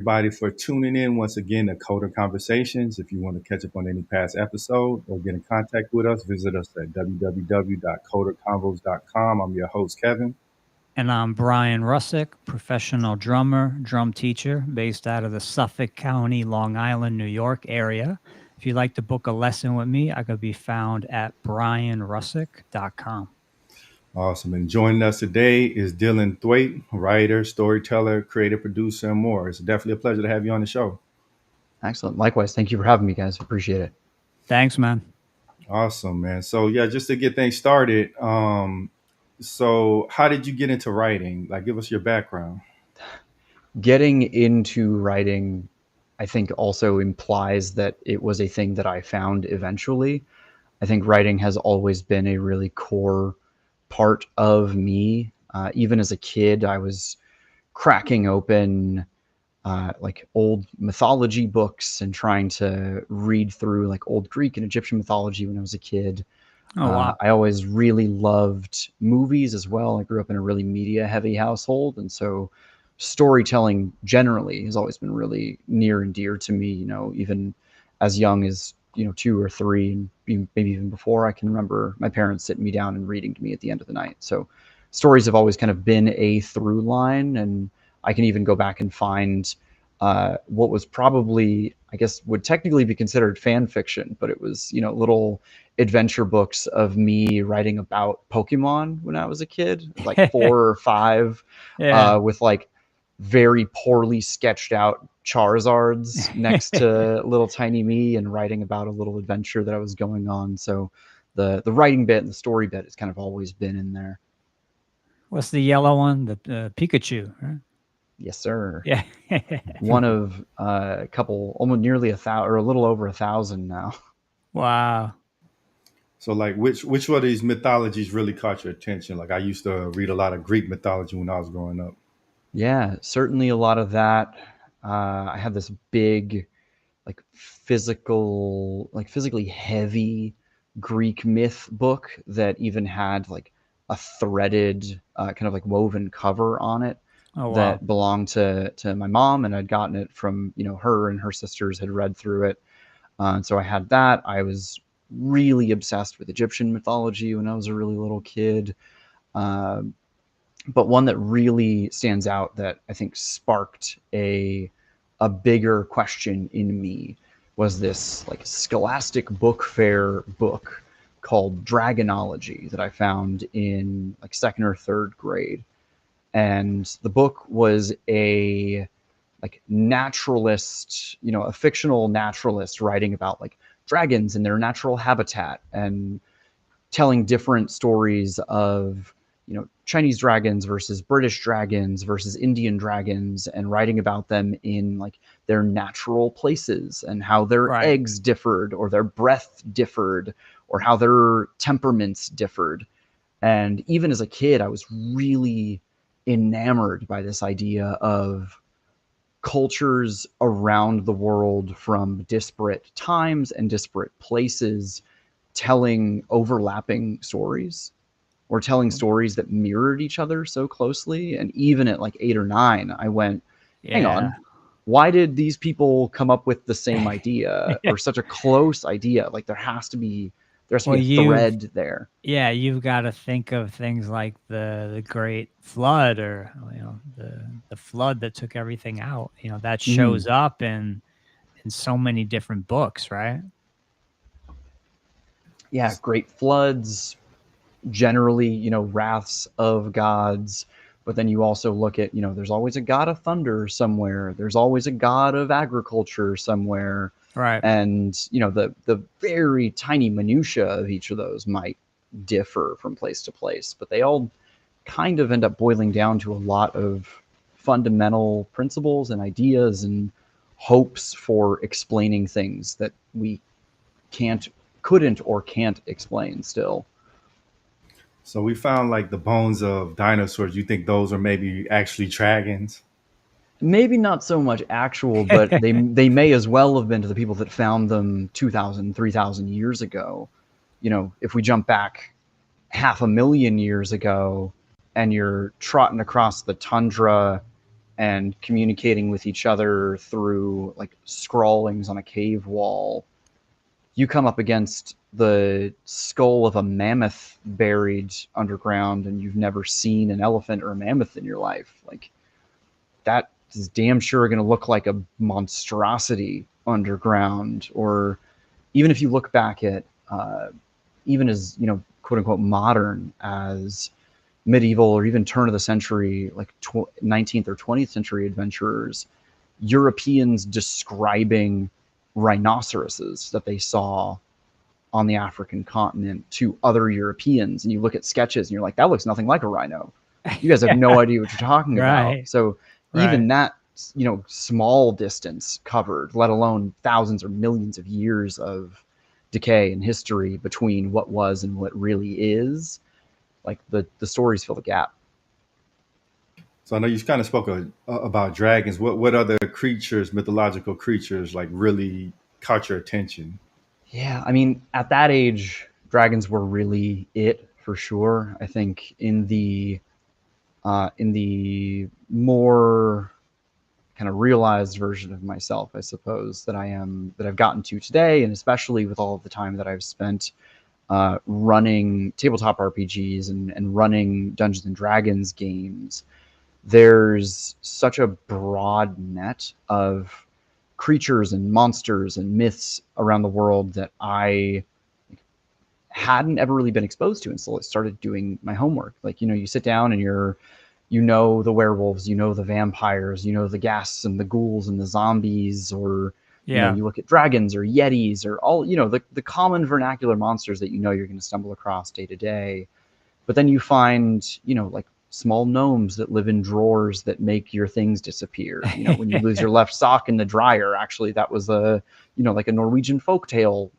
everybody for tuning in once again to Coder Conversations. If you want to catch up on any past episode or get in contact with us, visit us at www.coderconvos.com. I'm your host, Kevin. And I'm Brian Russick, professional drummer, drum teacher based out of the Suffolk County, Long Island, New York area. If you'd like to book a lesson with me, I could be found at brianrussick.com. Awesome. And joining us today is Dyllan Thweatt, writer, storyteller, creative producer, and more. It's definitely a pleasure to have you on the show. Excellent. Likewise. Thank you for having me, guys. Appreciate it. Thanks, man. Awesome, man. So yeah, just to get things started, so how did you get into writing? Like, give us your background. Getting into writing, I think, also implies that it was a thing that I found eventually. I think writing has always been a really core part of me. Even as a kid, I was cracking open like old mythology books and trying to read through like old Greek and Egyptian mythology when I was a kid. Oh, wow. I always really loved movies as well. I grew up in a really media heavy household. And so storytelling generally has always been really near and dear to me, even as young as, 2 or 3 and maybe even before. I can remember my parents sitting me down and reading to me at the end of the night. So stories have always kind of been a through line. And I can even go back and find what was probably, I guess, would technically be considered fan fiction, but it was, little adventure books of me writing about Pokemon when I was a kid, like 4 or 5, Yeah. with like very poorly sketched out Charizards next to little tiny me and writing about a little adventure that I was going on. So the writing bit and the story bit has kind of always been in there. What's the yellow one? The Pikachu, right? Yes, sir. Yeah. One of a couple, almost nearly 1,000 or a little over 1,000 now. Wow. So, like, which one of these mythologies really caught your attention? Like, I used to read a lot of Greek mythology when I was growing up. Yeah, certainly a lot of that. I had this big, like physically heavy Greek myth book that even had like a threaded, kind of like woven cover on it Oh, wow. that belonged to my mom, and I'd gotten it from her and her sisters had read through it. And so I had that. I was really obsessed with Egyptian mythology when I was a really little kid. Uh, but one that really stands out that I think sparked a bigger question in me was this like scholastic book fair book called Dragonology that I found in like second or third grade. And the book was a like naturalist, a fictional naturalist writing about like dragons and their natural habitat and telling different stories of Chinese dragons versus British dragons versus Indian dragons and writing about them in like their natural places and how their Right. eggs differed or their breath differed or how their temperaments differed. And even as a kid, I was really enamored by this idea of cultures around the world from disparate times and disparate places telling overlapping stories or telling stories that mirrored each other so closely. And even at like 8 or 9, I went, hang Yeah. on, why did these people come up with the same idea or such a close idea? Like there has to be Well, a thread there. you've got to think of things like the Great Flood, or the flood that took everything out. That Mhm. shows up in so many different books, right? Yeah, great floods, generally, wraths of gods. But then you also look at, there's always a god of thunder somewhere. There's always a god of agriculture somewhere. Right. And, the very tiny minutia of each of those might differ from place to place, but they all kind of end up boiling down to a lot of fundamental principles and ideas and hopes for explaining things that we couldn't or can't explain still. So we found like the bones of dinosaurs. You think those are maybe actually dragons? Maybe not so much actual, but they may as well have been to the people that found them 2,000, 3,000 years ago. If we jump back half a million years ago and you're trotting across the tundra and communicating with each other through like scrawlings on a cave wall, you come up against the skull of a mammoth buried underground, and you've never seen an elephant or a mammoth in your life. Like, that is damn sure going to look like a monstrosity underground. Or even if you look back at even as, you know, quote unquote modern as medieval or even turn of the century, like 19th or 20th century adventurers, Europeans describing rhinoceroses that they saw on the African continent to other Europeans, and you look at sketches and you're like, that looks nothing like a rhino. You guys have no idea what you're talking about. Right. So Right. even that, you know, small distance covered, let alone thousands or millions of years of decay and history between what was and what really is, like the stories fill the gap. So I know you kind of spoke about dragons. What other creatures, mythological creatures, like really caught your attention? Yeah, I mean, at that age, dragons were really it for sure. I think in the more kind of realized version of myself, I suppose, that I've gotten to today, and especially with all of the time that I've spent running tabletop RPGs and running Dungeons and Dragons games, there's such a broad net of creatures and monsters and myths around the world that I hadn't ever really been exposed to until I started doing my homework. Like, you know, you sit down and you know the werewolves, you know the vampires, you know the ghasts and the ghouls and the zombies, or you know, Yeah. you look at dragons or yetis or all, you know, the common vernacular monsters that you know you're going to stumble across day to day. But then you find, you know, like small gnomes that live in drawers that make your things disappear. You know, when you lose your left sock in the dryer, actually that was a, you know, like a Norwegian folktale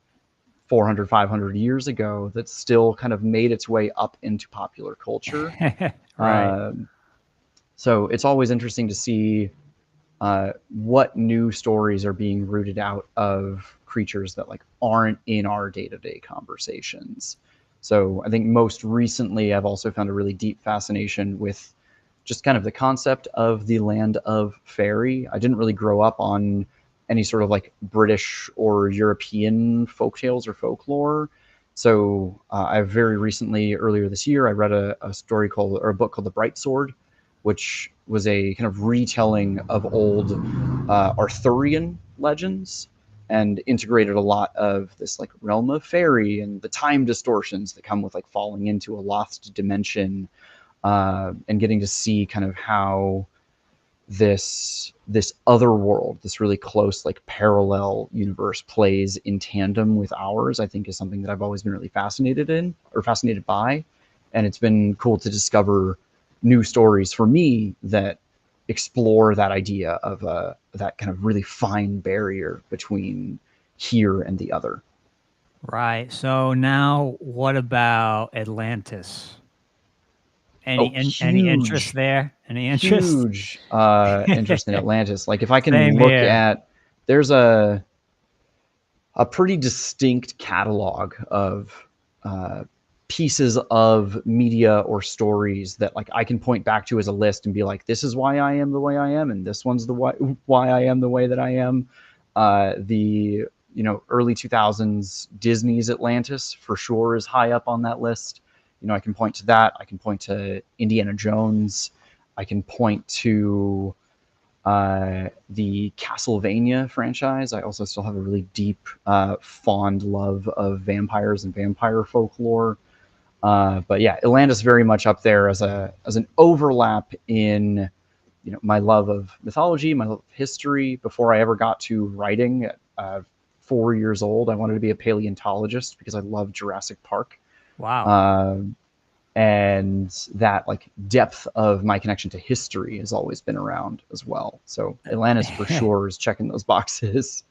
400, 500 years ago that still kind of made its way up into popular culture. Right. So it's always interesting to see what new stories are being rooted out of creatures that like aren't in our day-to-day conversations. So I think most recently I've also found a really deep fascination with just kind of the concept of the land of fairy. I didn't really grow up on any sort of like British or European folktales or folklore. So I very recently, earlier this year, I read a story called, or a book called The Bright Sword, which was a kind of retelling of old Arthurian legends and integrated a lot of this like realm of fairy and the time distortions that come with like falling into a lost dimension, and getting to see kind of how this other world, this really close like parallel universe plays in tandem with ours, I think is something that I've always been really fascinated by. And it's been cool to discover new stories for me that explore that idea of that kind of really fine barrier between here and the other. Right. So now what about Atlantis? Oh, Any interest there? Any interest? huge interest in Atlantis. Like if I can Same look here. at, there's a pretty distinct catalog of pieces of media or stories that like I can point back to as a list and be like, this is why I am the way I am, and this one's the why I am the way that I am. The, you know, early 2000s Disney's Atlantis for sure is high up on that list. You know, I can point to that. I can point to Indiana Jones. I can point to the Castlevania franchise. I also still have a really deep, fond love of vampires and vampire folklore. But yeah, Atlantis very much up there as an overlap in, you know, my love of mythology, my love of history. Before I ever got to writing at 4 years old, I wanted to be a paleontologist because I love Jurassic Park. Wow. And that like depth of my connection to history has always been around as well. So Atlantis for sure is checking those boxes.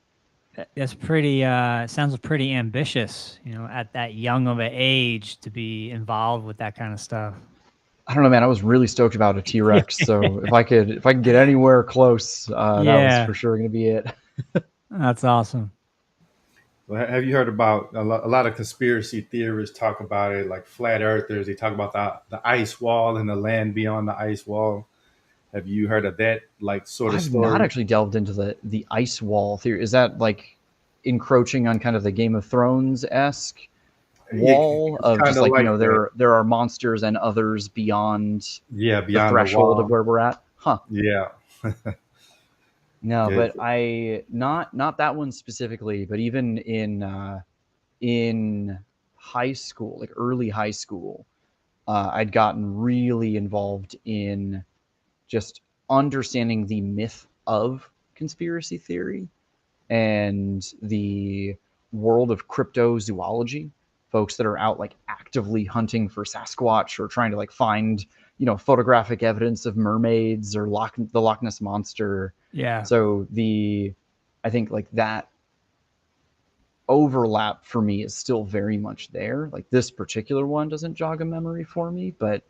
That's pretty sounds pretty ambitious, you know, at that young of an age to be involved with that kind of stuff. I don't know, man. I was really stoked about a T-Rex. So if I could get anywhere close, that was Yeah, for sure going to be it. that's awesome. Well, have you heard about a lot of conspiracy theorists talk about it, like flat earthers? They talk about the ice wall and the land beyond the ice wall. Have you heard of that like sort of I've not story? actually delved into the ice wall theory. Is that like encroaching on kind of the Game of Thrones-esque wall It's of kind just of like, like that. there are monsters and others beyond Yeah, the beyond the threshold of wall. where we're at? Huh. Yeah. No, Yeah. but I not that one specifically, but even in high school, like early high school, I'd gotten really involved in just understanding the myth of conspiracy theory and the world of cryptozoology. Folks that are out like actively hunting for Sasquatch or trying to like find, photographic evidence of mermaids or the Loch Ness monster. Yeah. So I think like that overlap for me is still very much there. Like this particular one doesn't jog a memory for me, but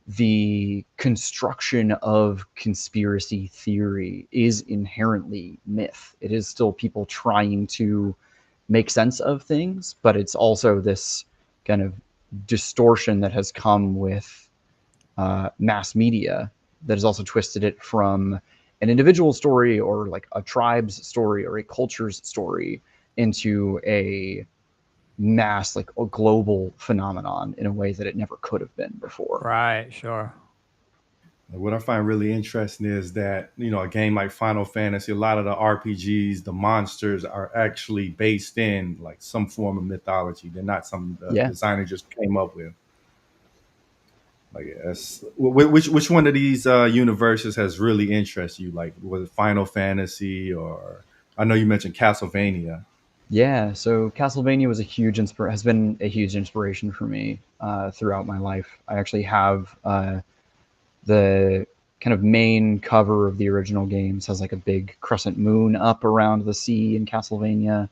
the construction of conspiracy theory is inherently myth. It is still people trying to make sense of things, but it's also this kind of distortion that has come with mass media that has also twisted it from an individual story or like a tribe's story or a culture's story into a mass, like a global phenomenon in a way that it never could have been before. Right. Sure. What I find really interesting is that, a game like Final Fantasy, a lot of the RPGs, the monsters are actually based in like some form of mythology. They're not something the Yeah. designer just came up with. Like, yes. Which one of these universes has really interested you? Like, was it Final Fantasy, or I know you mentioned Castlevania. Yeah, so Castlevania has been a huge inspiration for me throughout my life. I actually have the kind of main cover of the original games has like a big crescent moon up around the sea in Castlevania,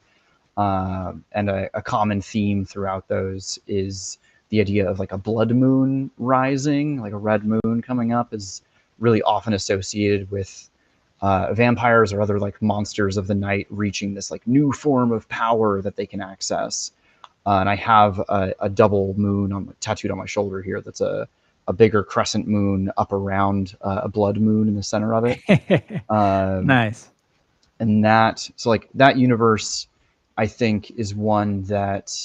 and a common theme throughout those is the idea of like a blood moon rising, like a red moon coming up, is really often associated with vampires or other like monsters of the night reaching this like new form of power that they can access. And I have a double moon tattooed on my shoulder here. That's a bigger crescent moon up around a blood moon in the center of it. Um, Nice. and so like that universe, I think, is one that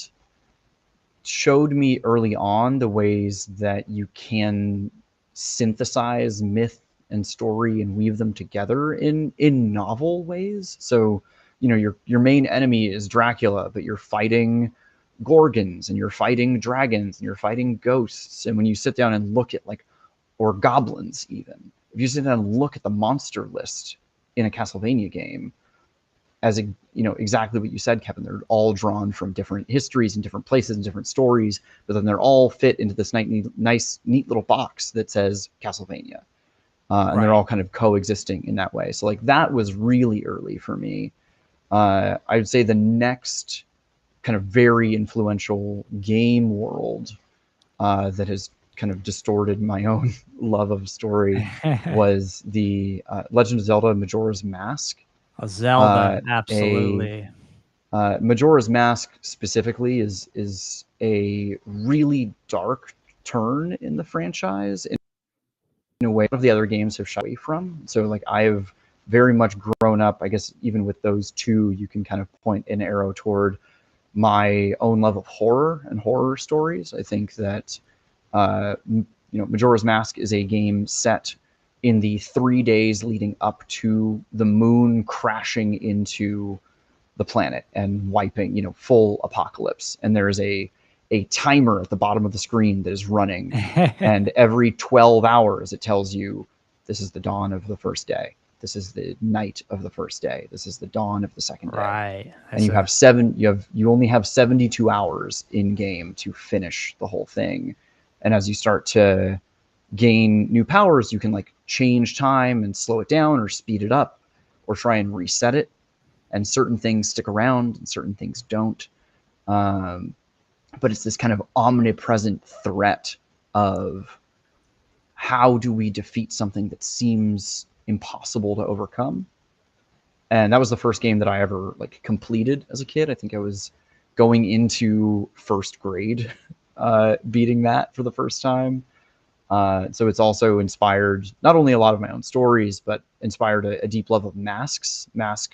showed me early on the ways that you can synthesize myth and story and weave them together in novel ways. So, your main enemy is Dracula, but you're fighting gorgons and you're fighting dragons and you're fighting ghosts. And when you sit down and look at like, or goblins even, if you sit down and look at the monster list in a Castlevania game, as exactly what you said, Kevin. They're all drawn from different histories and different places and different stories, but then they're all fit into this nice, neat little box that says Castlevania, and they're Right. all kind of coexisting in that way. So like that was really early for me. I would say the next kind of very influential game world that has kind of distorted my own love of story was the Legend of Zelda Majora's Mask. A Zelda. Uh, a Absolutely. Majora's Mask specifically is a really dark turn in the franchise in a way of the other games have shied away from. So like I've very much grown up, I guess even with those two, you can kind of point an arrow toward my own love of horror and horror stories. I think that Majora's Mask is a game set in the 3 days leading up to the moon crashing into the planet and wiping, full apocalypse. And there's a timer at the bottom of the screen that is running, and every 12 hours it tells you this is the dawn of the first day. This is the night of the first day. This is the dawn of the second day. Right. And you only have 72 hours in game to finish the whole thing. And as you start to gain new powers, you can like change time and slow it down or speed it up or try and reset it. And certain things stick around and certain things don't. But it's this kind of omnipresent threat of how do we defeat something that seems impossible to overcome. And that was the first game that I ever like completed as a kid. I think I was going into first grade, beating that for the first time. So it's also inspired not only a lot of my own stories, but inspired a deep love of masks. Mask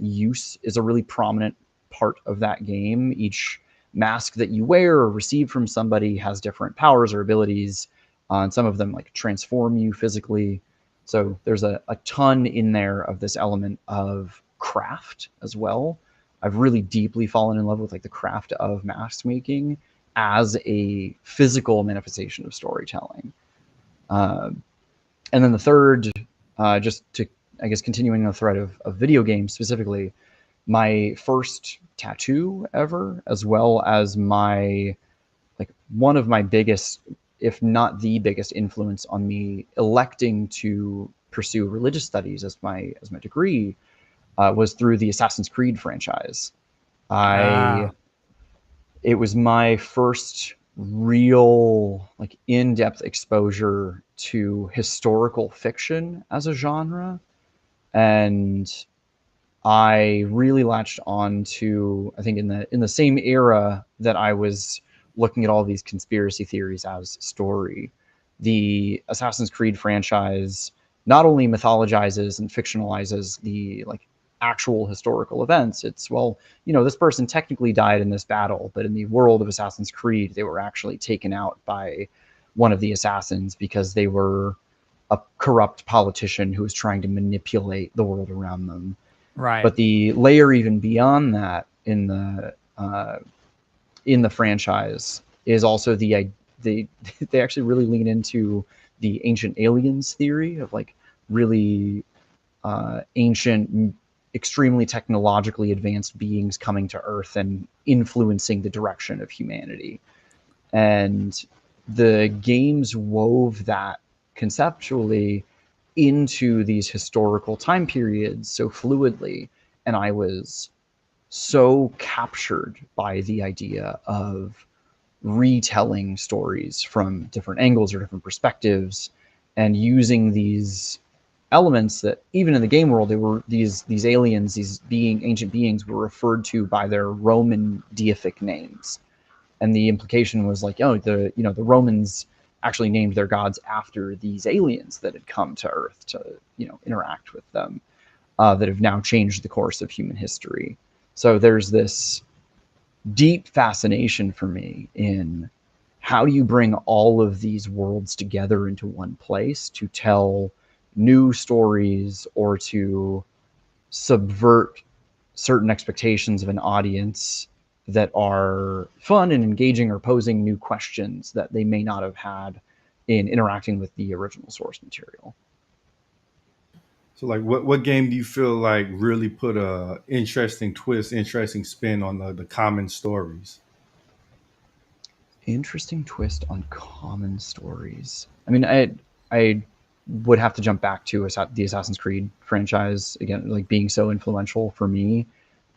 use is a really prominent part of that game. Each mask that you wear or receive from somebody has different powers or abilities, and some of them like transform you physically. So there's a ton in there of this element of craft as well. I've really deeply fallen in love with like the craft of mask making as a physical manifestation of storytelling. And then the third, just to, I guess, continuing the thread of video games specifically, my first tattoo ever, as well as my, like, one of my biggest, if not the biggest influence on me electing to pursue religious studies as my degree, was through the Assassin's Creed franchise. I Ah, It was my first real like in-depth exposure to historical fiction as a genre, and I really latched on to, I think, in the same era that I was looking at all these conspiracy theories as story. The Assassin's Creed franchise not only mythologizes and fictionalizes the like actual historical events. It's, well, you know, this person technically died in this battle, but in the world of Assassin's Creed, they were actually taken out by one of the assassins because they were a corrupt politician who was trying to manipulate the world around them. right. But the layer even beyond that in the franchise is also they they actually really lean into the ancient aliens theory of like really ancient, extremely technologically advanced beings coming to Earth and influencing the direction of humanity. And the games wove that conceptually into these historical time periods so fluidly. And I was so captured by the idea of retelling stories from different angles or different perspectives and using these elements that even in the game world, they were these aliens, these ancient beings were referred to by their Roman deific names. And the implication was like, oh, the Romans actually named their gods after these aliens that had come to Earth to interact with them, that have now changed the course of human history. So there's this deep fascination for me in how do you bring all of these worlds together into one place to tell new stories or to subvert certain expectations of an audience that are fun and engaging or posing new questions that they may not have had in interacting with the original source material. So, like, what game do you feel like really put a interesting twist, interesting spin on the common stories? Interesting twist on common stories. I mean, I would have to jump back to the Assassin's Creed franchise again, like being so influential for me.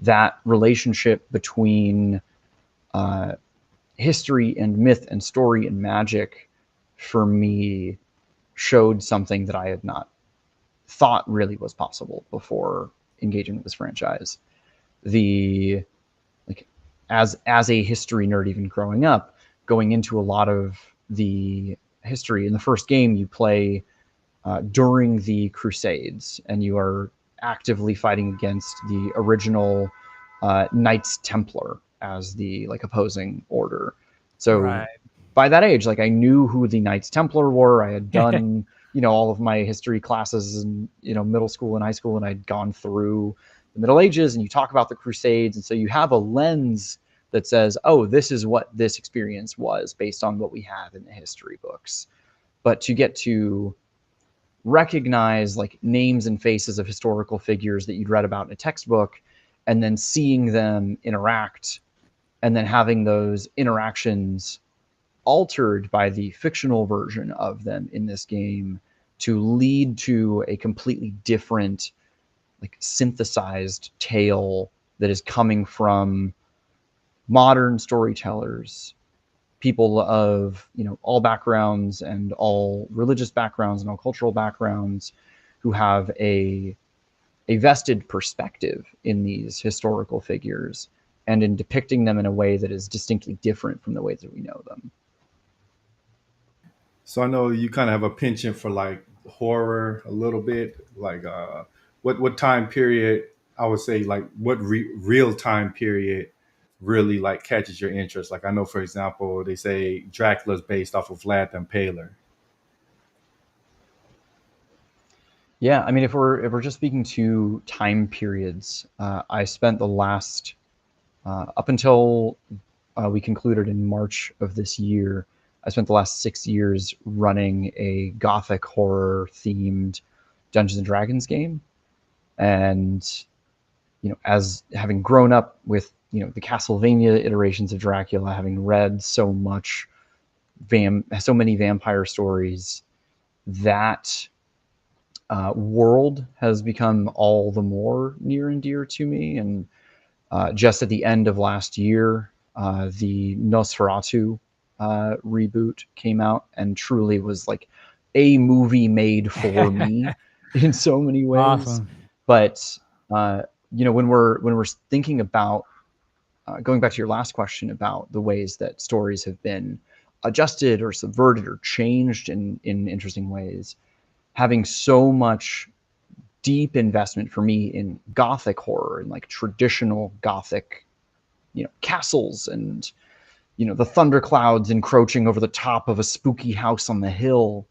That relationship between uh, history and myth and story and magic for me showed something that I had not thought really was possible before engaging with this franchise. The like as a history nerd, even growing up, going into a lot of the history in the first game you play during the Crusades, and you are actively fighting against the original Knights Templar as the like opposing order. So Right. by that age, like I knew who the Knights Templar were. I had done all of my history classes in middle school and high school, and I'd gone through the Middle Ages. And you talk about the Crusades, and so you have a lens that says, "Oh, this is what this experience was based on what we have in the history books." But to get to recognize like names and faces of historical figures that you'd read about in a textbook, and then seeing them interact, and then having those interactions altered by the fictional version of them in this game to lead to a completely different, like synthesized tale that is coming from modern storytellers, people of all backgrounds and all religious backgrounds and all cultural backgrounds, who have a vested perspective in these historical figures and in depicting them in a way that is distinctly different from the way that we know them. So I know you kind of have a penchant for like horror a little bit. Like, what time period? I would say like what real time period really like catches your interest. Like I know, for example, they say Dracula's based off of Vlad the Impaler. Yeah, I mean, if we're just speaking to time periods, I spent the last up until we concluded in March of this year. I spent the last 6 years running a gothic horror themed Dungeons and Dragons game, and as having grown up with the Castlevania iterations of Dracula, having read so many vampire stories, that world has become all the more near and dear to me. And just at the end of last year, the Nosferatu reboot came out and truly was like a movie made for me in so many ways. Awesome. But when we're thinking about going back to your last question about the ways that stories have been adjusted or subverted or changed in interesting ways, having so much deep investment for me in gothic horror and like traditional gothic castles and the thunderclouds encroaching over the top of a spooky house on the hill.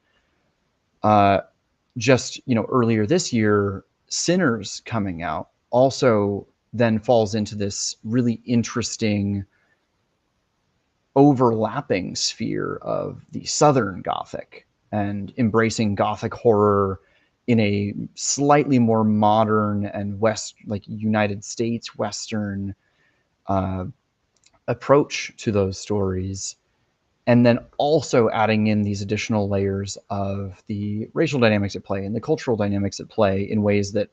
Just earlier this year, Sinners coming out also then falls into this really interesting overlapping sphere of the Southern Gothic and embracing Gothic horror in a slightly more modern and United States Western uh, approach to those stories, and then also adding in these additional layers of the racial dynamics at play and the cultural dynamics at play in ways that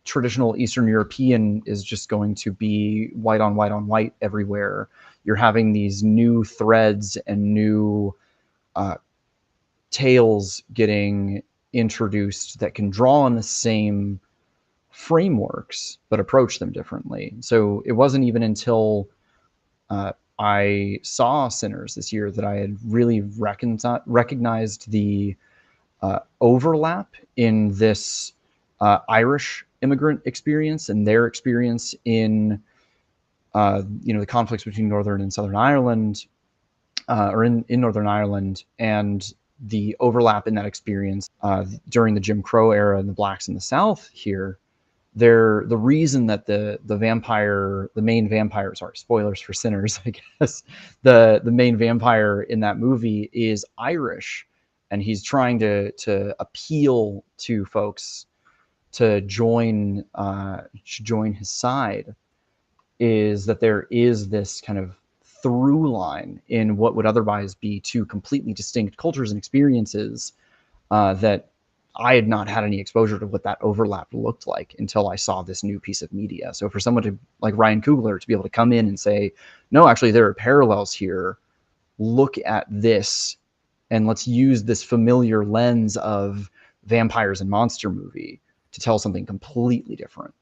traditional Eastern European is just going to be white on white on white everywhere. You're having these new threads and new tales getting introduced that can draw on the same frameworks but approach them differently. So it wasn't even until I saw Sinners this year that I had really recognized the overlap in this Irish immigrant experience and their experience in the conflicts between Northern and Southern Ireland, or in Northern Ireland, and the overlap in that experience during the Jim Crow era and the blacks in the South here. The reason that the main vampire, sorry, spoilers for Sinners, I guess, the main vampire in that movie is Irish, and he's trying to appeal to folks to join his side, is that there is this kind of through line in what would otherwise be two completely distinct cultures and experiences, that I had not had any exposure to what that overlap looked like until I saw this new piece of media. So for someone to like Ryan Coogler to be able to come in and say, no, actually there are parallels here, look at this, and let's use this familiar lens of vampires and monster movie to tell something completely different,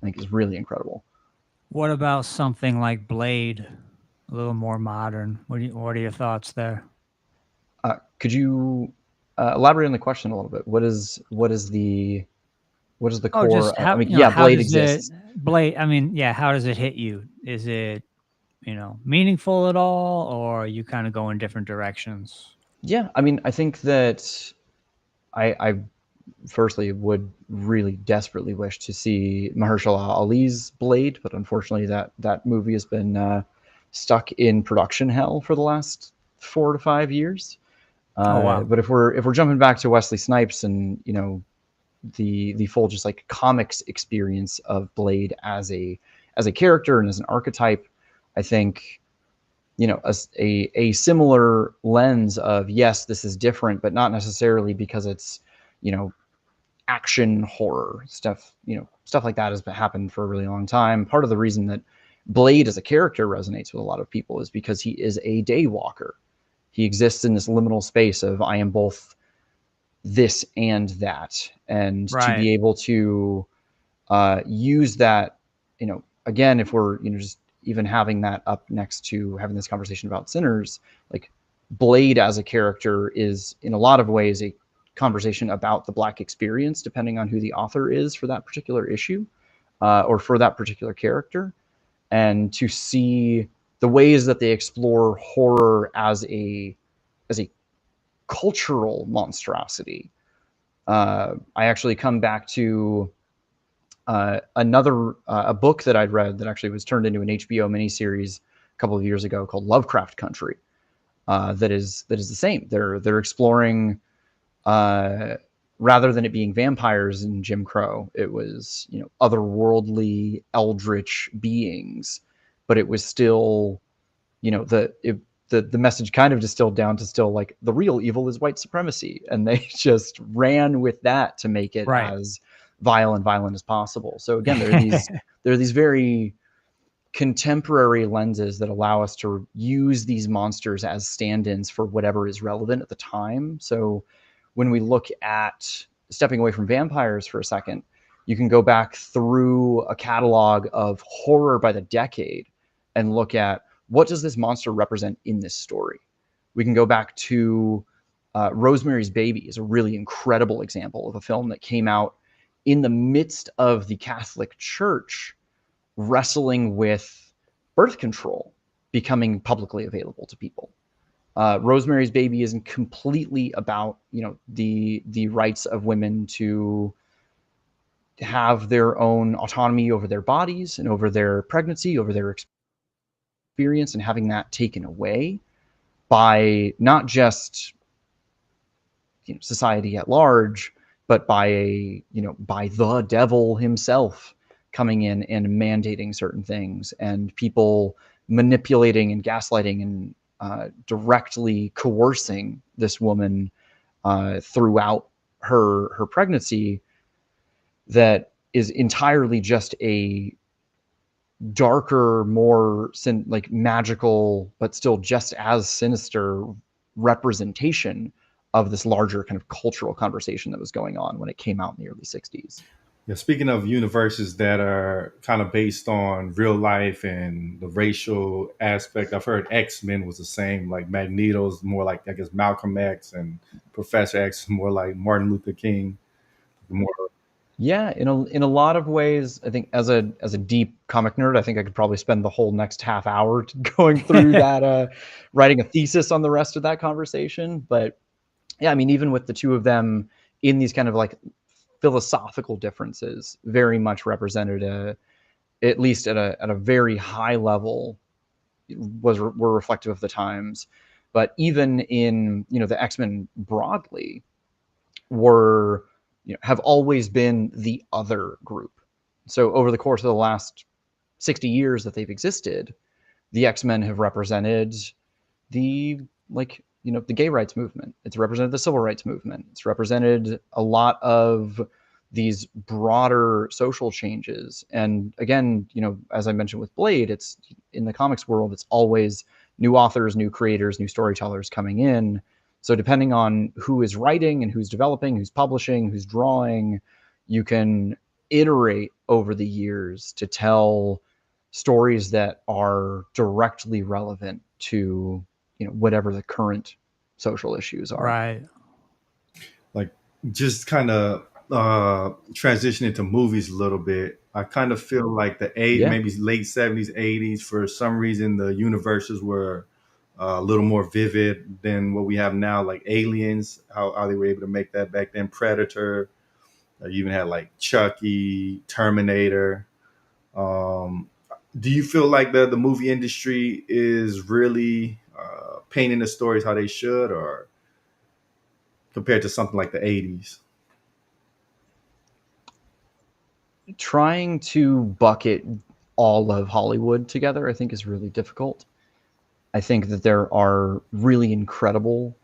I think is really incredible. What about something like Blade, a little more modern? What are your thoughts there? Could you elaborate on the question a little bit? What is the Oh, just core? I how mean, yeah, how Blade does it exists. Blade? I mean, yeah, how does it hit you? Is it meaningful at all, or you kind of go in different directions? Yeah, I mean, I think that I firstly would really desperately wish to see Mahershala Ali's Blade, but unfortunately that movie has been stuck in production hell for the last 4 to 5 years. Oh wow, But if we're jumping back to Wesley Snipes and the full just like comics experience of Blade as a character and as an archetype, I think a similar lens of, yes, this is different, but not necessarily because it's action horror stuff. Stuff like that has happened for a really long time. Part of the reason that Blade as a character resonates with a lot of people is because he is a daywalker. He exists in this liminal space of, I am both this and that, and to right. be able to use that, again, if we're just even having that up next to having this conversation about Sinners, like Blade as a character is in a lot of ways a conversation about the Black experience, depending on who the author is for that particular issue, or for that particular character. And to see the ways that they explore horror as a cultural monstrosity. I actually come back to a book that I'd read that actually was turned into an HBO miniseries a couple of years ago called Lovecraft Country. That is the same. They're exploring, rather than it being vampires in Jim Crow, it was, you know, otherworldly eldritch beings, but it was still, you know, the message kind of distilled down to still like the real evil is white supremacy, and they just ran with that to make it Right. as violent as possible. So again, there are these very contemporary lenses that allow us to use these monsters as stand-ins for whatever is relevant at the time. So when we look at stepping away from vampires for a second, you can go back through a catalog of horror by the decade and look at what does this monster represent in this story. We can go back to Rosemary's Baby is a really incredible example of a film that came out in the midst of the Catholic Church wrestling with birth control becoming publicly available to people. Rosemary's Baby isn't completely about, you know, the rights of women to have their own autonomy over their bodies and over their pregnancy, over their experience, and having that taken away by not just, you know, society at large, but by the devil himself coming in and mandating certain things, and people manipulating and gaslighting and directly coercing this woman throughout her pregnancy. That is entirely just a darker, more like magical, but still just as sinister representation of this larger kind of cultural conversation that was going on when it came out in the early 60s. Yeah, speaking of universes that are kind of based on real life and the racial aspect, I've heard X-Men was the same. Like Magneto's more like, I guess, Malcolm X, and Professor X is more like Martin Luther King. More, Yeah, in a lot of ways, I think as a deep comic nerd, I think I could probably spend the whole next half hour going through that, writing a thesis on the rest of that conversation. But yeah, I mean, even with the two of them in these kind of like philosophical differences, very much represented at least at a very high level, were reflective of the times. But even in, you know, the X-Men broadly were, you know, have always been the other group. So over the course of the last 60 years that they've existed, the X-Men have represented the, like, you know, the gay rights movement. It's represented the civil rights movement. It's represented a lot of these broader social changes. And again, you know, as I mentioned with Blade, it's in the comics world, it's always new authors, new creators, new storytellers coming in. So depending on who is writing and who's developing, who's publishing, who's drawing, you can iterate over the years to tell stories that are directly relevant to, you know, whatever the current social issues are. Right. like, just kind of transitioning to movies a little bit. I kind of feel like maybe late 70s, 80s, for some reason, the universes were a little more vivid than what we have now, like Aliens, how they were able to make that back then. Predator, you even had like Chucky, Terminator. Do you feel like the movie industry is really painting the stories how they should, or compared to something like the 80s? Trying to bucket all of Hollywood together, I think, is really difficult. I think that there are really incredible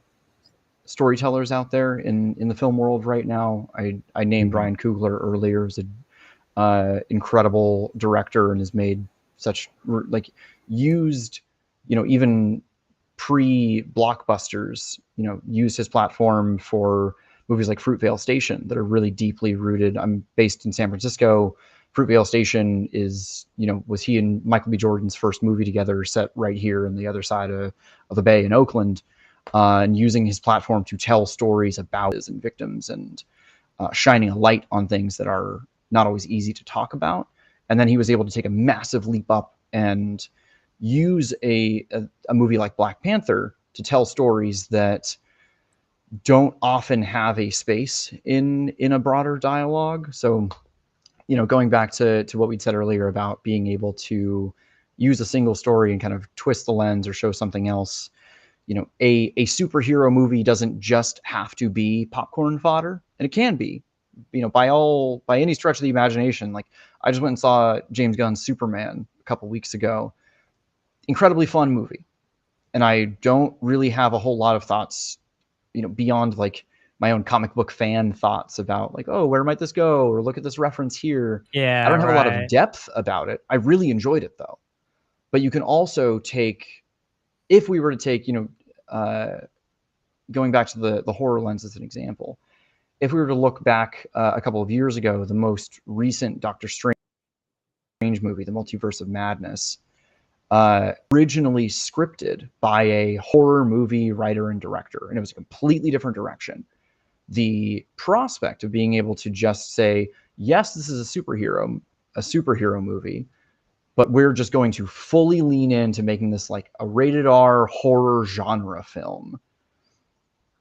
storytellers out there in the film world right now. I named Ryan Coogler earlier as a incredible director, and has made such, like, used, you know, even pre-blockbusters, you know, used his platform for movies like Fruitvale Station that are really deeply rooted. I'm based in San Francisco. Fruitvale Station is, you know, was he and Michael B. Jordan's first movie together, set right here on the other side of the bay in Oakland. and using his platform to tell stories about and victims and shining a light on things that are not always easy to talk about. And then he was able to take a massive leap up and use a movie like Black Panther to tell stories that don't often have a space in a broader dialogue. So, you know, going back to what we'd said earlier about being able to use a single story and kind of twist the lens or show something else, you know, a superhero movie doesn't just have to be popcorn fodder, and it can be, you know, by any stretch of the imagination. Like, I just went and saw James Gunn's Superman a couple weeks ago. Incredibly fun movie. And I don't really have a whole lot of thoughts, you know, beyond like my own comic book fan thoughts about like, oh, where might this go? Or look at this reference here. I Yeah, don't have a lot of right. depth about it. I really enjoyed it though. But you can also take, if we were to take, you know, going back to the horror lens as an example, if we were to look back a couple of years ago, the most recent Doctor Strange movie, The Multiverse of Madness, originally scripted by a horror movie writer and director, and it was a completely different direction. The prospect of being able to just say, yes, this is a superhero movie, but we're just going to fully lean into making this like a rated R horror genre film.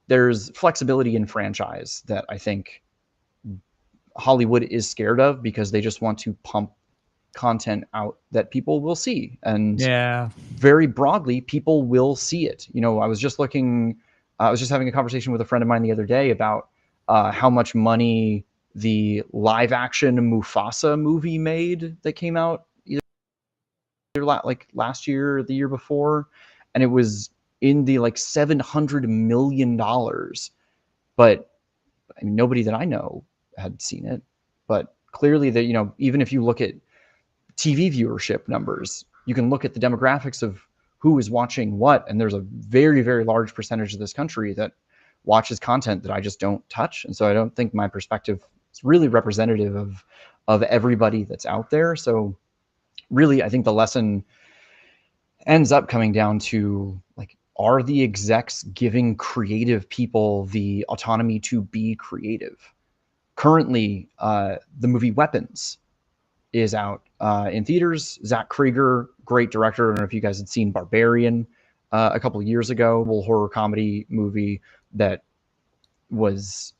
There's flexibility in franchise that I think Hollywood is scared of because they just want to pump content out that people will see. And Yeah. very broadly, people will see it. You know, I was just having a conversation with a friend of mine the other day about how much money the live action Mufasa movie made that came out either like last year or the year before. And it was in the like $700 million. But I mean, nobody that I know had seen it. But clearly that, you know, even if you look at TV viewership numbers, you can look at the demographics of who is watching what, and there's a very, very large percentage of this country that watches content that I just don't touch. And so I don't think my perspective is really representative of everybody that's out there. So really, I think the lesson ends up coming down to like, are the execs giving creative people the autonomy to be creative? Currently, the movie Weapons is out in theaters. Zach Krieger, great director. I don't know if you guys had seen Barbarian a couple of years ago, a little horror comedy movie that was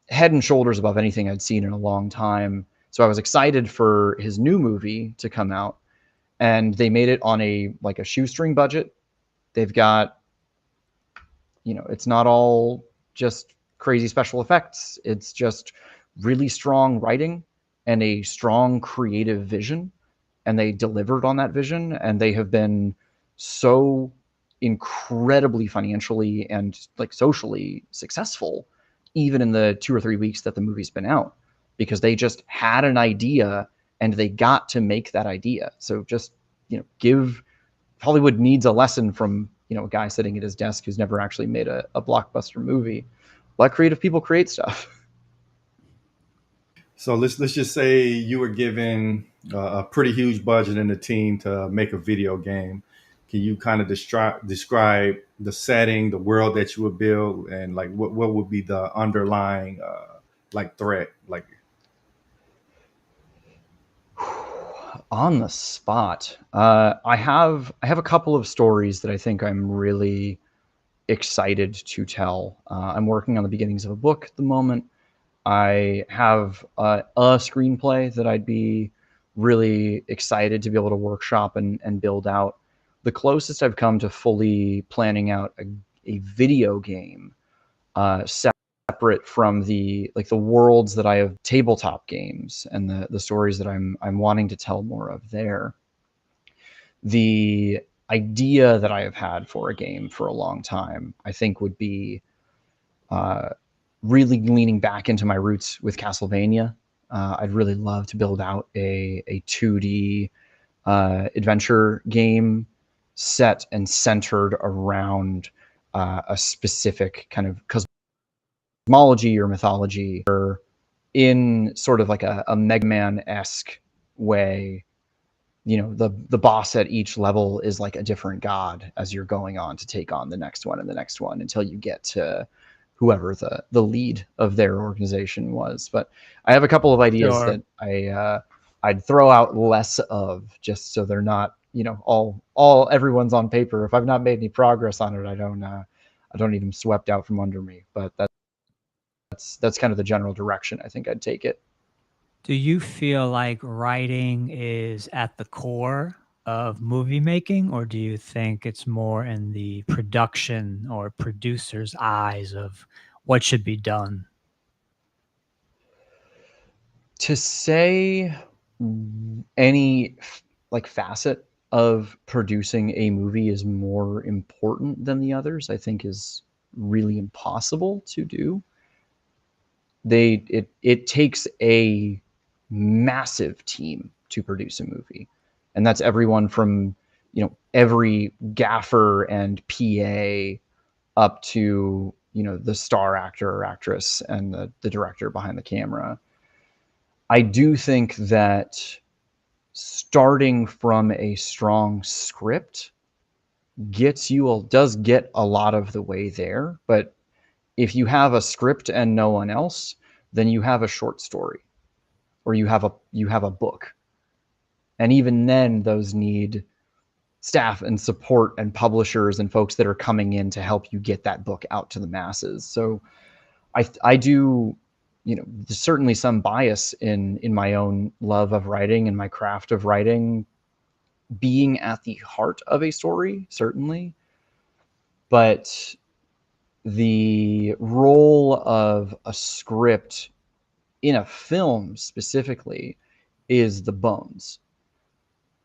head and shoulders above anything I'd seen in a long time. So I was excited for his new movie to come out, and they made it on a shoestring budget. They've got, you know, it's not all just crazy special effects. It's just really strong writing and a strong creative vision. And they delivered on that vision, and they have been so incredibly financially and like socially successful, even in the 2 or 3 weeks that the movie's been out, because they just had an idea and they got to make that idea. So just, you know, give Hollywood needs a lesson from, you know, a guy sitting at his desk who's never actually made a blockbuster movie. Let creative people create stuff. So let's just say you were given a pretty huge budget and a team to make a video game. Can you kind of describe the setting, the world that you would build, and like what would be the underlying like threat? Like, On the spot, I have a couple of stories that I think I'm really excited to tell. I'm working on the beginnings of a book at the moment. I have a screenplay that I'd be really excited to be able to workshop and build out. The closest I've come to fully planning out a video game, separate from the worlds that I have tabletop games and the stories that I'm wanting to tell more of there. The idea that I have had for a game for a long time, I think, would be really leaning back into my roots with Castlevania. I'd really love to build out a 2D adventure game set and centered around a specific kind of cosmology or mythology, or in sort of like a Mega Man-esque way, the boss at each level is like a different god as you're going on to take on the next one and the next one until you get to whoever the lead of their organization was. But I have a couple of ideas Sure. that I'd throw out less of, just so they're not all everyone's on paper. If I've not made any progress on it, I don't need them swept out from under me. But that's kind of the general direction I think I'd take it. Do you feel like writing is at the core of movie making, or do you think it's more in the production or producer's eyes of what should be done? To say any like facet of producing a movie is more important than the others, I think is really impossible to do. It takes a massive team to produce a movie, and that's everyone from every gaffer and PA up to the star actor or actress and the director behind the camera. I do think that starting from a strong script does get a lot of the way there. But if you have a script and no one else, then you have a short story, or you have a book. And even then, those need staff and support and publishers and folks that are coming in to help you get that book out to the masses. So I do, there's certainly some bias in my own love of writing and my craft of writing being at the heart of a story, certainly. But the role of a script in a film specifically is the bones.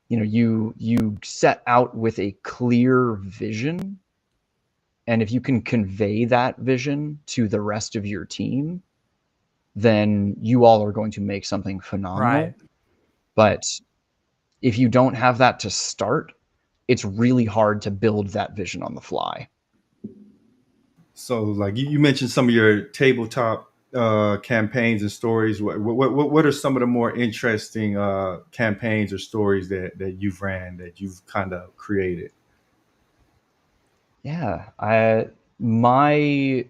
You set out with a clear vision, and if you can convey that vision to the rest of your team, then you all are going to make something phenomenal. Right. But if you don't have that to start, it's really hard to build that vision on the fly. So, like you mentioned some of your tabletop campaigns and stories. What are some of the more interesting campaigns or stories that you've ran, that you've kind of created? Yeah, my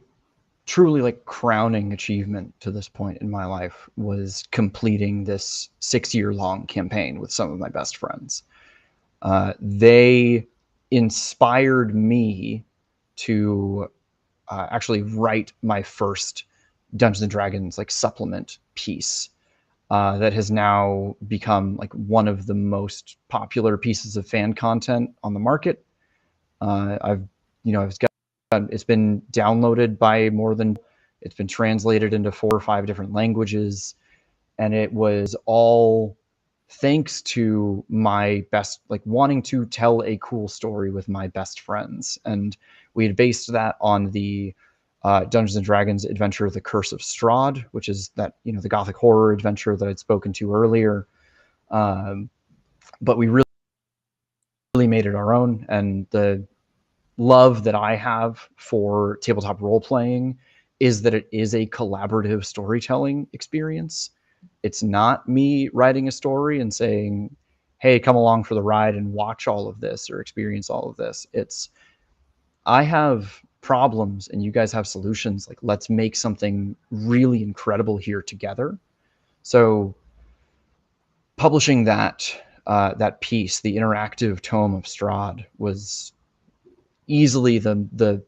truly like crowning achievement to this point in my life was completing this 6-year long campaign with some of my best friends. They inspired me to actually write my first Dungeons and Dragons like supplement piece that has now become like one of the most popular pieces of fan content on the market. I've got it's been downloaded by it's been translated into 4 or 5 different languages, and it was all thanks to my best, like wanting to tell a cool story with my best friends. And we had based that on the Dungeons and Dragons adventure, The Curse of Strahd, which is that, the Gothic horror adventure that I'd spoken to earlier. But we really made it our own. And the love that I have for tabletop role playing is that it is a collaborative storytelling experience. It's not me writing a story and saying, hey, come along for the ride and watch all of this or experience all of this. It's, I have problems and you guys have solutions. Like, let's make something really incredible here together. So publishing that piece, the interactive tome of Strahd, was easily the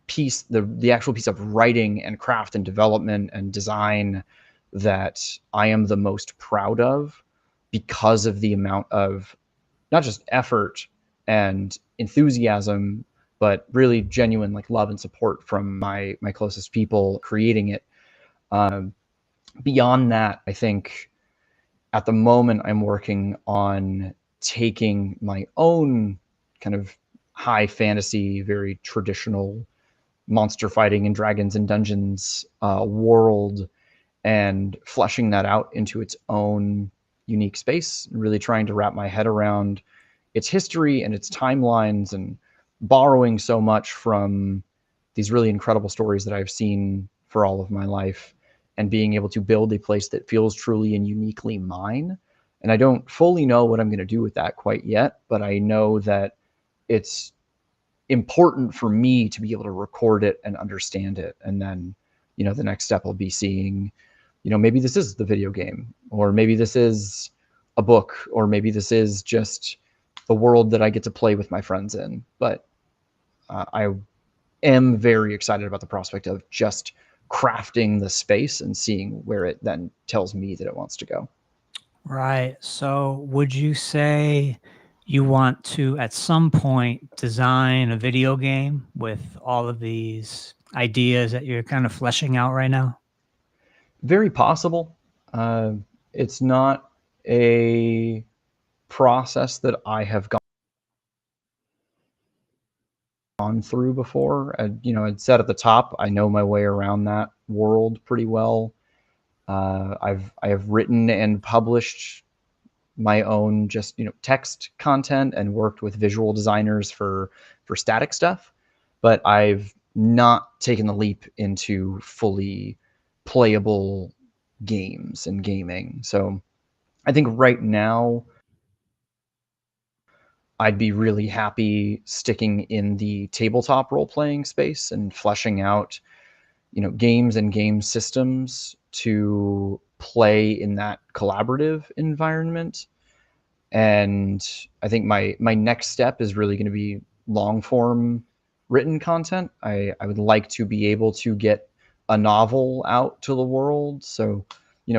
piece, the actual piece of writing and craft and development and design that I am the most proud of, because of the amount of not just effort and enthusiasm, but really genuine like love and support from my closest people creating it. Beyond that, I think at the moment I'm working on taking my own kind of high fantasy, very traditional monster fighting and dragons and dungeons world, and fleshing that out into its own unique space, really trying to wrap my head around its history and its timelines, and borrowing so much from these really incredible stories that I've seen for all of my life, and being able to build a place that feels truly and uniquely mine, And I don't fully know what I'm going to do with that quite yet, but I know that it's important for me to be able to record it and understand it. And then, the next step will be seeing, maybe this is the video game, or maybe this is a book, or maybe this is just the world that I get to play with my friends in. But I am very excited about the prospect of just crafting the space and seeing where it then tells me that it wants to go. Right. So would you say you want to, at some point, design a video game with all of these ideas that you're kind of fleshing out right now? Very possible. It's not a process that I have gone through before. I'd said at the top, I know my way around that world pretty well. I have written and published my own just text content and worked with visual designers for static stuff, but I've not taken the leap into fully playable games and gaming. So I think right now I'd be really happy sticking in the tabletop role-playing space and fleshing out games and game systems to play in that collaborative environment. And I think my next step is really going to be long form written content. I would like to be able to get a novel out to the world. So,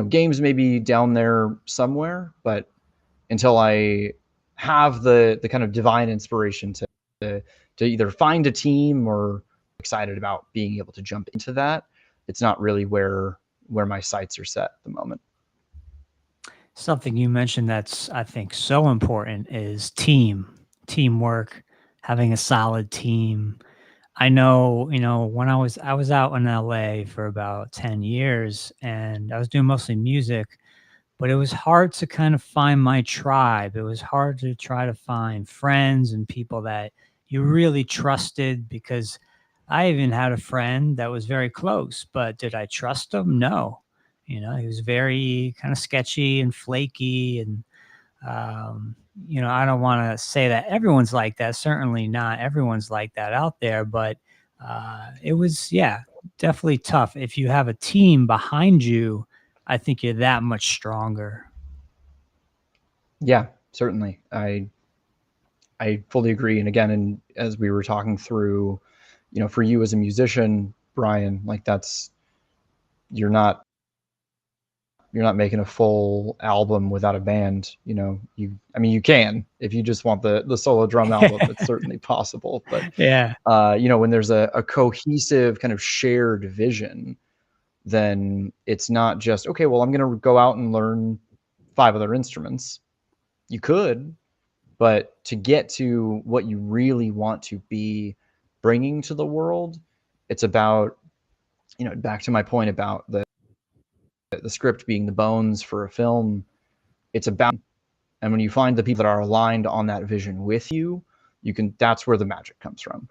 games may be down there somewhere, but until I have the kind of divine inspiration to either find a team or excited about being able to jump into that, it's not really where my sights are set at the moment. Something you mentioned that's, I think, so important is teamwork, having a solid team. I know, when I was out in LA for about 10 years and I was doing mostly music, but it was hard to kind of find my tribe. It was hard to try to find friends and people that you really trusted, because I even had a friend that was very close, but did I trust him? No. He was very kind of sketchy and flaky. And, I don't want to say that everyone's like that. Certainly not everyone's like that out there, but it was, yeah, definitely tough. If you have a team behind you, I think you're that much stronger. Yeah, certainly. I fully agree. And again, and as we were talking through, for you as a musician, Brian, like you're not making a full album without a band. You can, if you just want the solo drum album, it's certainly possible. But Yeah. when there's a cohesive kind of shared vision, then it's not just, okay, well, I'm going to go out and learn 5 other instruments. You could, but to get to what you really want to be bringing to the world, it's about, back to my point about the script being the bones for a film. It's about, and when you find the people that are aligned on that vision with you, that's where the magic comes from.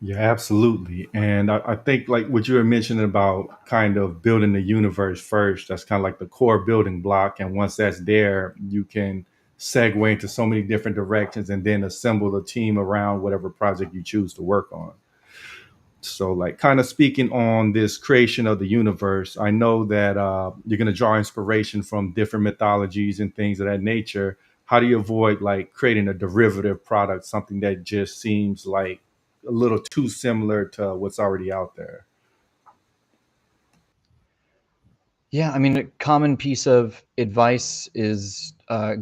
Yeah, absolutely. And I think like what you were mentioning about kind of building the universe first, that's kind of like the core building block. And once that's there, you can segue into so many different directions and then assemble a team around whatever project you choose to work on. So, like, kind of speaking on this creation of the universe, I know that you're going to draw inspiration from different mythologies and things of that nature. How do you avoid like creating a derivative product, something that just seems like a little too similar to what's already out there? Yeah, I mean, a common piece of advice is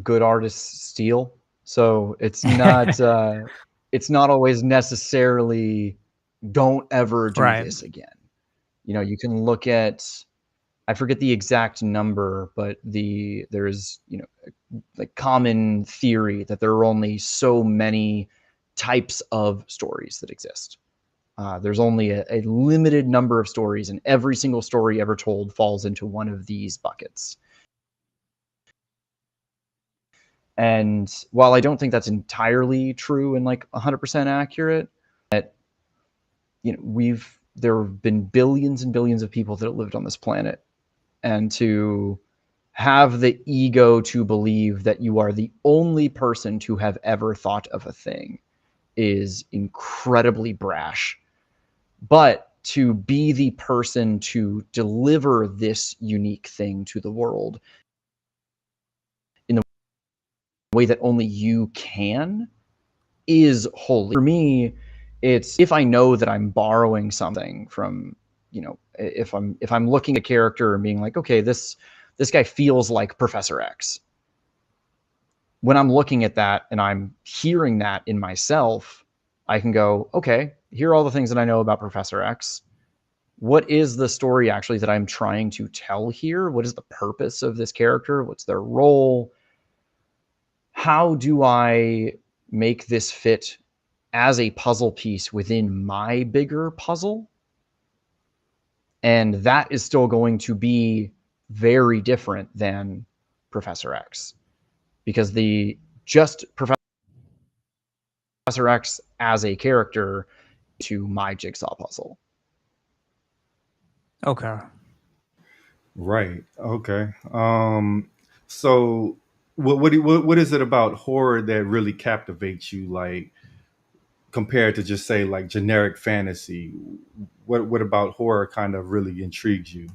good artists steal. So it's not always necessarily don't ever do Right. this again. You can look at, I forget the exact number, but there's like common theory that there are only so many types of stories that exist. There's only a limited number of stories, and every single story ever told falls into one of these buckets. And while I don't think that's entirely true and like 100% accurate, that there have been billions and billions of people that have lived on this planet, and to have the ego to believe that you are the only person to have ever thought of a thing is incredibly brash. But to be the person to deliver this unique thing to the world in the way that only you can is holy. For me, it's if I know that I'm borrowing something from, you know, if I'm looking at a character and being like, okay, this guy feels like Professor X. When I'm looking at that and I'm hearing that in myself, I can go, okay, here are all the things that I know about Professor X. What is the story actually that I'm trying to tell here? What is the purpose of this character? What's their role? How do I make this fit as a puzzle piece within my bigger puzzle? And that is still going to be very different than Professor X, because just Professor X as a character to my jigsaw puzzle. Okay. Right. Okay. So what is it about horror that really captivates you, like compared to just say like generic fantasy? What about horror kind of really intrigues you?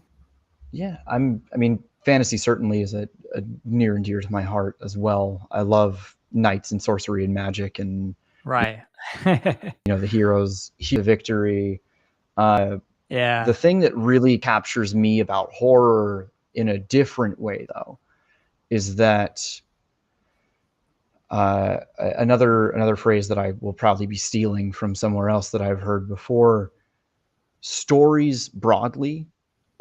Yeah, I mean, fantasy certainly is a near and dear to my heart as well. I love knights and sorcery and magic, and Right. the heroes, the victory. The Yeah. thing that really captures me about horror in a different way, though, is that another phrase that I will probably be stealing from somewhere else that I've heard before. Stories broadly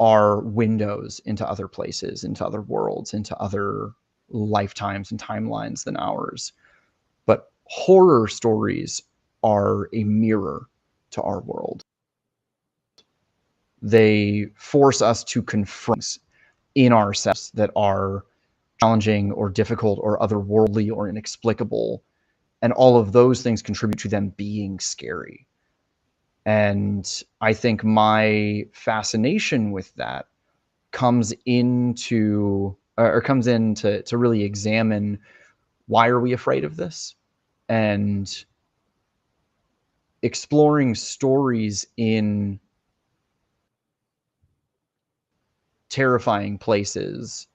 are windows into other places, into other worlds, into other lifetimes and timelines than ours. But horror stories are a mirror to our world. They force us to confront in ourselves that are challenging or difficult or otherworldly or inexplicable. And all of those things contribute to them being scary. And I think my fascination with that comes in to really examine, why are we afraid of this? And exploring stories in terrifying places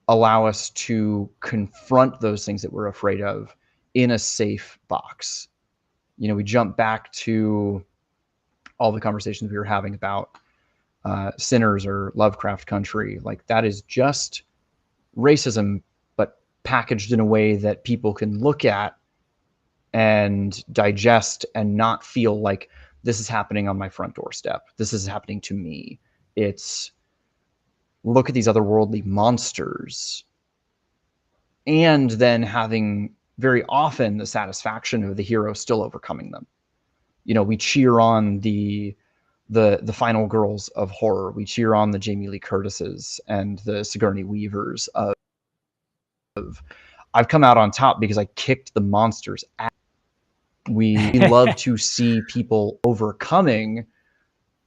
allow us to confront those things that we're afraid of in a safe box. We jump back to all the conversations we were having about Sinners or Lovecraft Country. Like, that is just racism, but packaged in a way that people can look at and digest and not feel like this is happening on my front doorstep. This is happening to me. It's, look at these otherworldly monsters, and then having very often the satisfaction of the hero still overcoming them. We cheer on the final girls of horror. We cheer on the Jamie Lee Curtises and the Sigourney Weavers of I've come out on top because I kicked the monsters out. We love to see people overcoming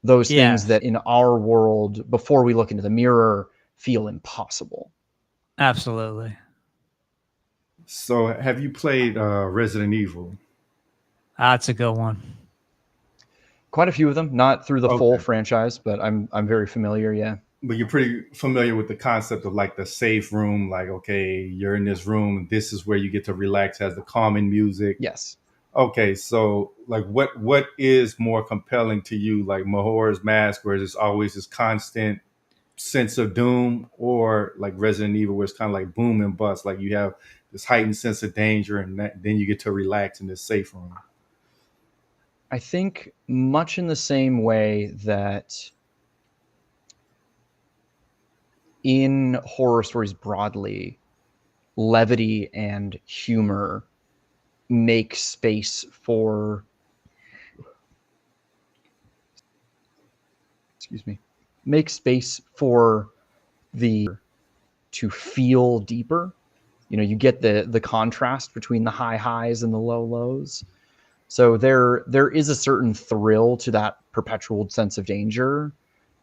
those things that in our world, before we look into the mirror, feel impossible. Absolutely. So have you played Resident Evil? That's a good one. Quite a few of them, not through the full franchise, but I'm very familiar. Yeah. But you're pretty familiar with the concept of like the safe room, like, okay, you're in this room, this is where you get to relax, has the calming music. Yes. Okay, so like what is more compelling to you, like Majora's Mask, where there's always this constant sense of doom, or like Resident Evil, where it's kind of like boom and bust, like you have this heightened sense of danger, and then you get to relax in this safe room? I think much in the same way that in horror stories broadly, levity and humor make space for the to feel deeper. You get the contrast between the high highs and the low lows. So there is a certain thrill to that perpetual sense of danger.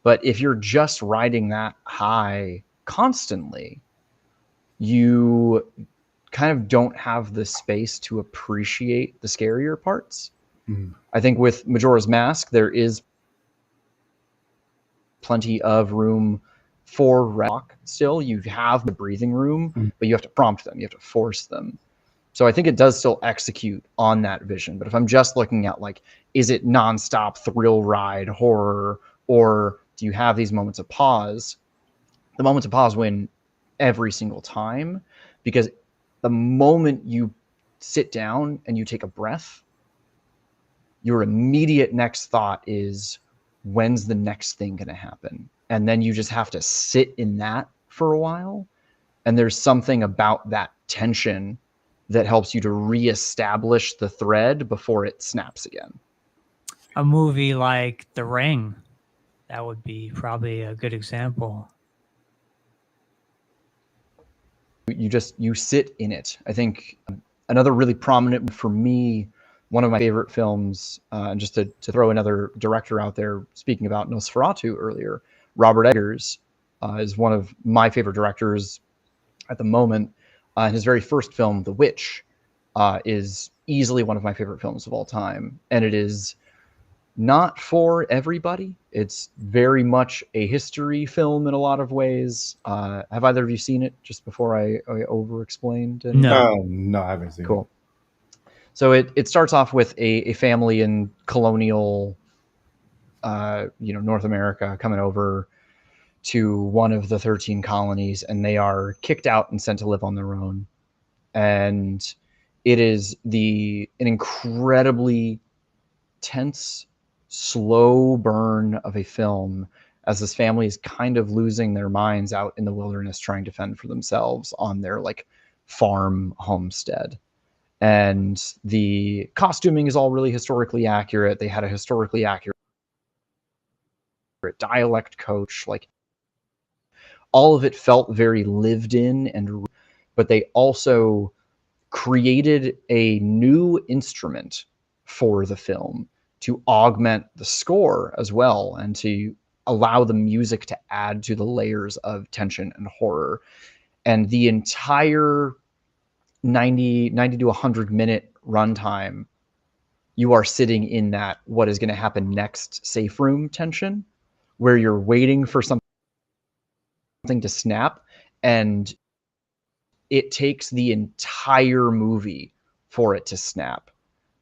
But if you're just riding that high, constantly, you kind of don't have the space to appreciate the scarier parts. I think with Majora's Mask, there is plenty of room for rock still. You have the breathing room, but you have to prompt them, you have to force them. So I think it does still execute on that vision. But if I'm just looking at like, is it nonstop thrill ride horror, or do you have these moments of pause? The moments of pause win every single time, because the moment you sit down and you take a breath, your immediate next thought is, when's the next thing going to happen? And then you just have to sit in that for a while. And there's something about that tension that helps you to reestablish the thread before it snaps again. A movie like The Ring, that would be probably a good example. You sit in it. I think another really prominent for me, one of my favorite films, and just to throw another director out there, speaking about Nosferatu earlier, Robert Eggers is one of my favorite directors at the moment. His very first film, The Witch, is easily one of my favorite films of all time. And it is not for everybody. It's very much a history film in a lot of ways. Have either of you seen it, just before I over-explained? No. No, I haven't seen it. Cool. So it starts off with a family in colonial, North America coming over to one of the 13 colonies, and they are kicked out and sent to live on their own. And it is an incredibly tense, slow burn of a film as this family is kind of losing their minds out in the wilderness trying to fend for themselves on their like farm homestead. And the costuming is all really historically accurate. They had a historically accurate dialect coach. Like, all of it felt very lived in, but they also created a new instrument for the film to augment the score as well, and to allow the music to add to the layers of tension and horror. And the entire 90 to 100 minute runtime, you are sitting in that what is going to happen next safe room tension, where you're waiting for something to snap, and it takes the entire movie for it to snap.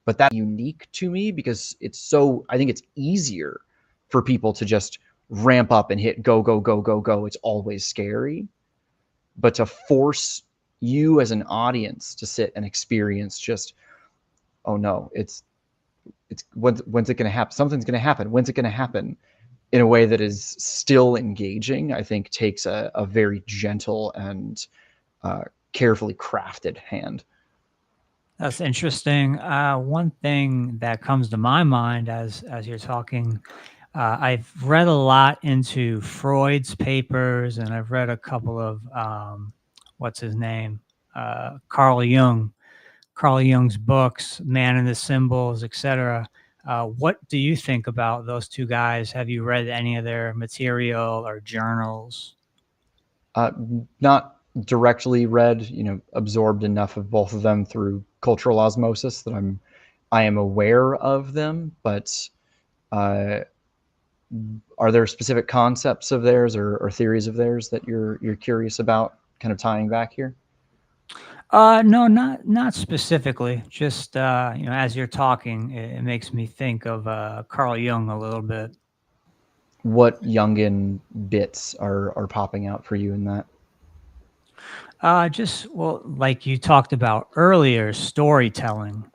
But that's unique to me because I think it's easier for people to just ramp up and hit go, go, go, go, go. It's always scary. But to force you as an audience to sit and experience just, oh no, when's it going to happen? Something's going to happen. When's it going to happen? In a way that is still engaging, I think takes a very gentle and carefully crafted hand. That's interesting. One thing that comes to my mind as you're talking, I've read a lot into Freud's papers, and I've read a couple of what's his name, Carl Jung's books, Man and the Symbols, etc. What do you think about those two guys? Have you read any of their material or journals? Not directly read, absorbed enough of both of them through cultural osmosis that I am aware of them. But are there specific concepts of theirs or theories of theirs that you're curious about, kind of tying back here? No, not specifically. Just as you're talking, it makes me think of Carl Jung a little bit. What Jungian bits are popping out for you in that? Like you talked about earlier, storytelling.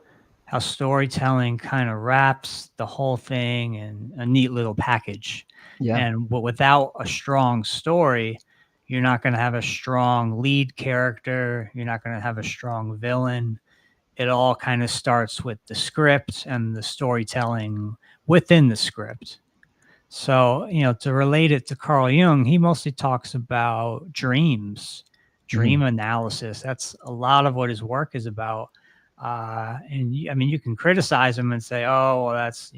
How storytelling kind of wraps the whole thing in a neat little package. Yeah. But without a strong story, you're not going to have a strong lead character. You're not going to have a strong villain. It all kind of starts with the script and the storytelling within the script. So, to relate it to Carl Jung, he mostly talks about dreams, dream analysis. That's a lot of what his work is about. You can criticize him and say, oh, well, that's,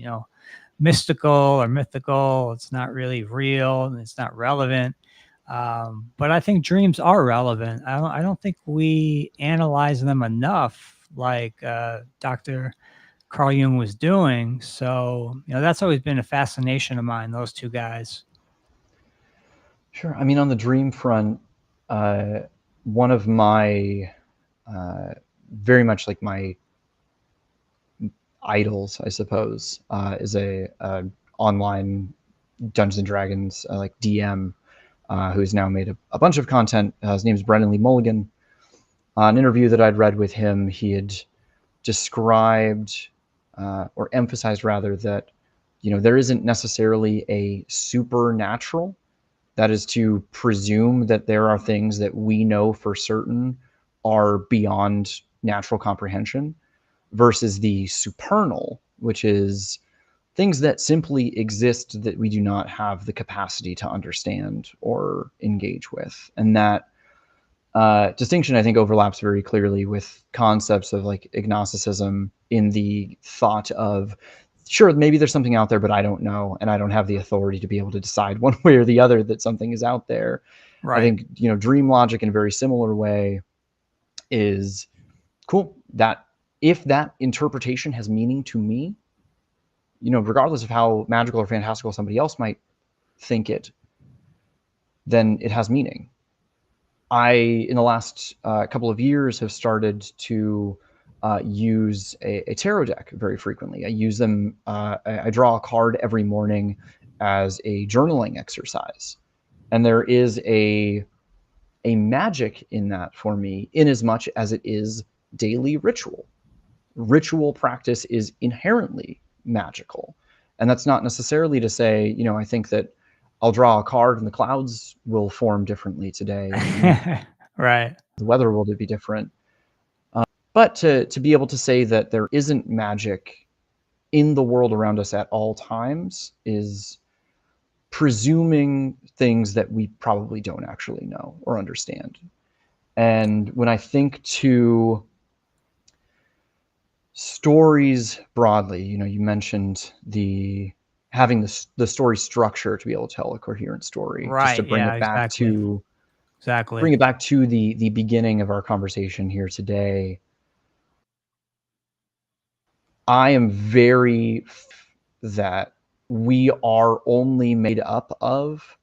mystical or mythical. It's not really real and it's not relevant. But I think dreams are relevant. I don't think we analyze them enough, like Dr. Carl Jung was doing. So, that's always been a fascination of mine, those two guys. Sure. I mean, on the dream front, one of my very much like my idols, I suppose, is a online Dungeons and Dragons like DM who's now made a bunch of content. His name is Brendan Lee Mulligan. An interview that I'd read with him, he had described or emphasized rather that there isn't necessarily a supernatural. That is to presume that there are things that we know for certain are beyond natural comprehension, versus the supernal, which is things that simply exist that we do not have the capacity to understand or engage with. And that distinction, I think, overlaps very clearly with concepts of like agnosticism, in the thought of, sure, maybe there's something out there, but I don't know, and I don't have the authority to be able to decide one way or the other that something is out there. Right. I think, dream logic in a very similar way is cool. That if that interpretation has meaning to me, regardless of how magical or fantastical somebody else might think it, then it has meaning. I, in the last couple of years, have started to use a tarot deck very frequently. I use them. I draw a card every morning as a journaling exercise, and there is a magic in that for me, in as much as it is daily ritual. Ritual practice is inherently magical, and that's not necessarily to say, I think that I'll draw a card and the clouds will form differently today. Right. The weather will be different. But to be able to say that there isn't magic in the world around us at all times is presuming things that we probably don't actually know or understand. And when I think to stories broadly, you mentioned having the story structure to be able to tell a coherent story. Right. Just to bring it back to the beginning of our conversation here today. I am very that we are only made up of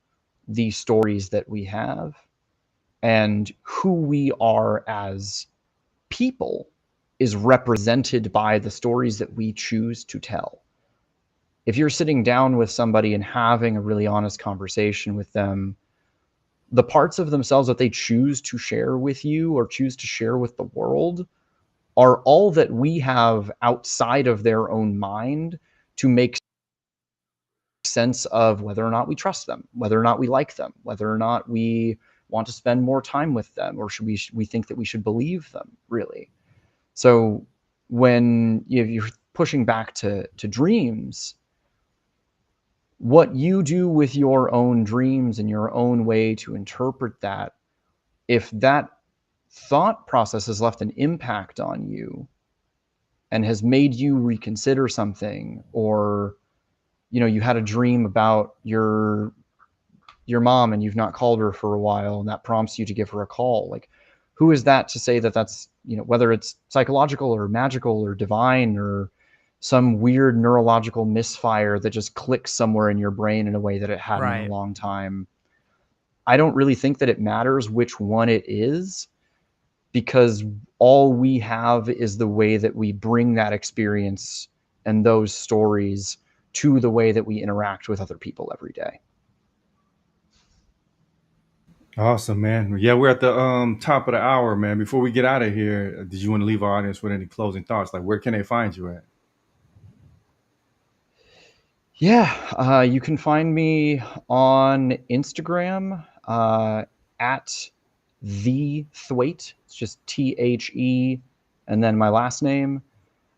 the stories that we have, and who we are as people is represented by the stories that we choose to tell. If you're sitting down with somebody and having a really honest conversation with them, the parts of themselves that they choose to share with you or choose to share with the world are all that we have outside of their own mind to make sense of whether or not we trust them, whether or not we like them, whether or not we want to spend more time with them, or should we think that we should believe them, really. So when you're pushing back to dreams, what you do with your own dreams and your own way to interpret that, if that thought process has left an impact on you and has made you reconsider something, or you had a dream about your mom and you've not called her for a while, and that prompts you to give her a call, like, who is that to say that that's, whether it's psychological or magical or divine or some weird neurological misfire that just clicks somewhere in your brain in a way that it hadn't in a long time. I don't really think that it matters which one it is, because all we have is the way that we bring that experience and those stories to the way that we interact with other people every day. Awesome, man. Yeah, we're at the top of the hour, man. Before we get out of here, did you want to leave our audience with any closing thoughts? Like, where can they find you at? Yeah, you can find me on Instagram at the Thweatt. It's just THE and then my last name.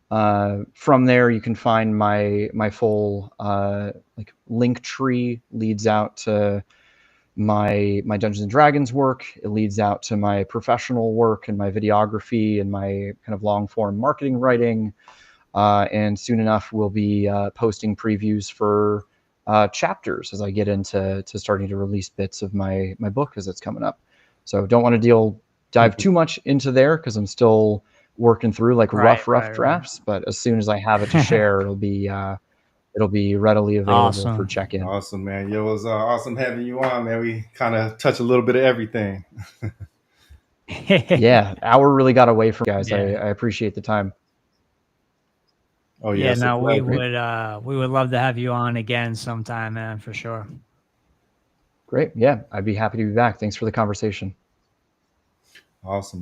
From there, you can find my full like link tree. Leads out to my Dungeons and Dragons work. It leads out to my professional work and my videography and my kind of long form marketing writing. And soon enough, we'll be posting previews for chapters as I get into starting to release bits of my book as it's coming up. So don't want to dive too much into there because I'm still working through like rough drafts. But as soon as I have it to share, it'll be readily available for check-in. Awesome, man. It was awesome having you on, man. We kind of touch a little bit of everything. Yeah, hour really got away from you guys. I appreciate the time. Oh yeah, no, we would love to have you on again sometime, man, for sure. Great. Yeah, I'd be happy to be back. Thanks for the conversation. Awesome.